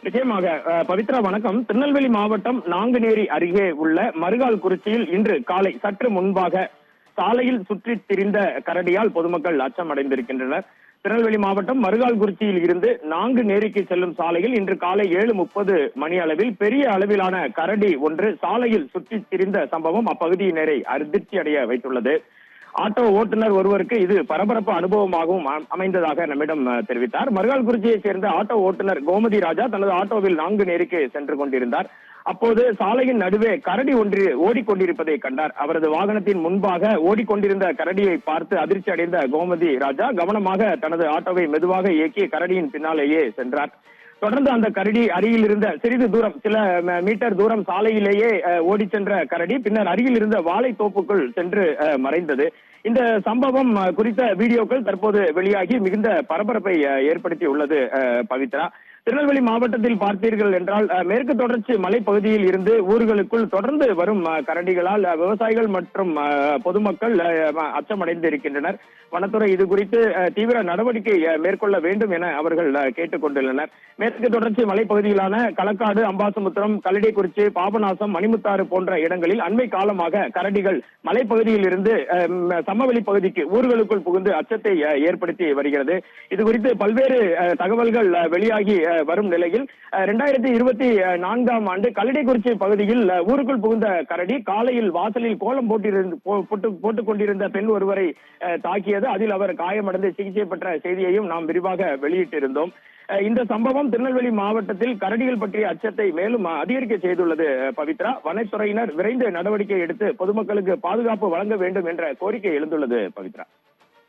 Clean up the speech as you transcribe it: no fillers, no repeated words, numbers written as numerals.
நிச்சயமாக. பவித்ரா வணக்கம். திருநெல்வேலி மாவட்டம் நாங்குநேரி அருகே உள்ள மருகால்குறிச்சியில் இன்று காலை சற்று முன்பாக சாலையில் சுற்றித் திரிந்த கரடியால் பொதுமக்கள் அச்சம் அடைந்திருக்கின்றனர். திருநெல்வேலி மாவட்டம் மருகால்குறிச்சியில் இருந்து நாங்குநேரிக்கு செல்லும் சாலையில் இன்று காலை 7:30 மணி அளவில் பெரிய அளவிலான கரடி ஒன்று சாலையில் சுற்றித் திரிந்த சம்பவம் அப்பகுதியினரை அதிர்ச்சி அடைய வைத்துள்ளது. ஆட்டோ ஓட்டுநர் ஒருவருக்கு இது பரபரப்பு அனுபவமாகவும் அமைந்ததாக நம்மிடம் தெரிவித்தார். மருகால்குறிச்சியை சேர்ந்த ஆட்டோ ஓட்டுநர் கோமதி ராஜா தனது ஆட்டோவில் நாங்குநேரிக்கு சென்று கொண்டிருந்தார். அப்போது சாலையின் நடுவே கரடி ஒன்று ஓடிக்கொண்டிருப்பதை கண்டார். அவரது வாகனத்தின் முன்பாக ஓடிக்கொண்டிருந்த கரடியை பார்த்து அதிர்ச்சி அடைந்த கோமதி ராஜா கவனமாக தனது ஆட்டோவை மெதுவாக இயக்கி கரடியின் பின்னாலேயே சென்றார். தொடர்ந்து அந்த கரடி அருகில் இருந்த சிறிது தூரம் சில மீட்டர் தூரம் சாலையிலேயே ஓடி சென்ற கரடி பின்னர் அருகில் இருந்த வாழை தோப்புக்குள் சென்று மறைந்தது. இந்த சம்பவம் குறித்த வீடியோக்கள் தற்போது வெளியாகி மிகுந்த பரபரப்பை ஏற்படுத்தி உள்ளது. பவித்ரா, திருநெல்வேலி மாவட்டத்தில் பார்த்தீர்கள் என்றால் மேற்கு தொடர்ச்சி மலைப்பகுதியில் இருந்து ஊர்களுக்குள் தொடர்ந்து வரும் கரடிகளால் விவசாயிகள் மற்றும் பொதுமக்கள் அச்சமடைந்து இருக்கின்றனர். வனத்துறை இது குறித்து தீவிர நடவடிக்கை மேற்கொள்ள வேண்டும் என அவர்கள் கேட்டுக் கொண்டுள்ளனர். மேற்கு தொடர்ச்சி மலைப்பகுதியிலான களக்காடு, அம்பாசமுத்திரம், கல்லடைக்குறிச்சி, பாபநாசம், மணிமுத்தாறு போன்ற இடங்களில் அண்மை காலமாக கரடிகள் மலைப்பகுதியில் இருந்து சமவெளி பகுதிக்கு ஊர்களுக்குள் புகுந்து அச்சத்தை ஏற்படுத்தி வருகிறது. இது குறித்து பல்வேறு தகவல்கள் வெளியாகி வரும் நிலையில் 2024ஆம் ஆண்டு கல்லடைக்குறிச்சி பகுதியில் ஊருக்குள் புகுந்த கரடி காலையில் வாசலில் கோலம் போட்டுக் கொண்டிருந்த பெண் ஒருவரை தாக்கியது. அதில் அவர் காயமடைந்து சிகிச்சை பெற்ற செய்தியையும் நாம் விரிவாக வெளியிட்டிருந்தோம். இந்த சம்பவம் திருநெல்வேலி மாவட்டத்தில் கரடிகள் பற்றிய அச்சத்தை மேலும் அதிகரிக்க செய்துள்ளது. பவித்ரா, வனத்துறையினர் விரைந்து நடவடிக்கை எடுத்து பொதுமக்களுக்கு பாதுகாப்பு வழங்க வேண்டும் என்ற கோரிக்கை எழுந்துள்ளது. பவித்ரா.